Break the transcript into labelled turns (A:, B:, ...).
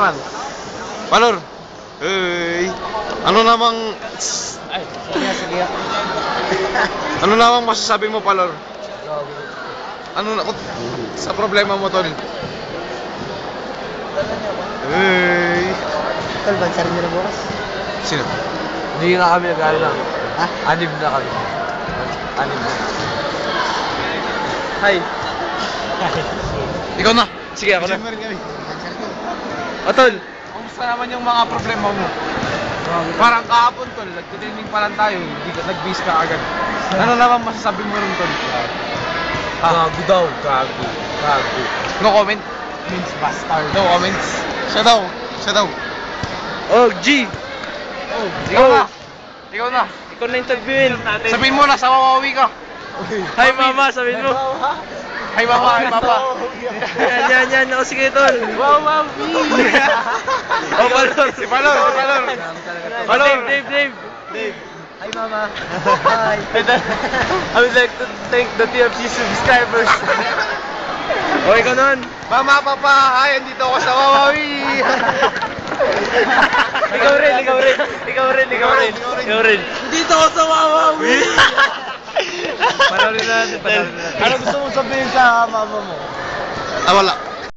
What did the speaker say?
A: naman. Palor. Hey. Ano namang...
B: Ay, sige.
A: Ano namang masasabi mo, Palor? Ano na... Sa problema mo, tol? Hey.
B: Tol, bansa rin nyo na bukas.
A: Sino?
C: Hindi na kami nag-aaral.
B: Ha?
C: Anim na kami. Anim na.
B: Hi.
A: Ikaw na.
C: Sige, ako na.
A: Tol.
C: Kumusta naman yung mga problema mo? Parang kahapon, tol. Nag-training pa lang tayo. Nag-bis ka agad. Ano naman masasabi mo rin, tol? Gago daw. Gago.
A: No comment.
C: Means bastard.
A: No comments. Siya daw.
C: Oh, G!
A: Oh, ikaw na. Ikaw na.
C: Ikaw na interviewin.
A: Sabihin mo, nasa Wawawi ka.
C: Hi, mama. Sabihin mo.
A: Hi, mama. Hi, papa.
C: Yan. O, sige, tol. Wow, mami. Oh, Palor.
A: Si Palor.
C: Dave.
B: Hi, Mama. Hi.
C: I would like to thank the TFC subscribers. O, ikaw nun.
A: Mama, papa. Hi, andito ako sa Wawawi.
C: Ikaw rin. Dito ako sa Wawawi. Panoorin natin.
B: Ano gusto mong sabihin sa mama mo?
A: Wala.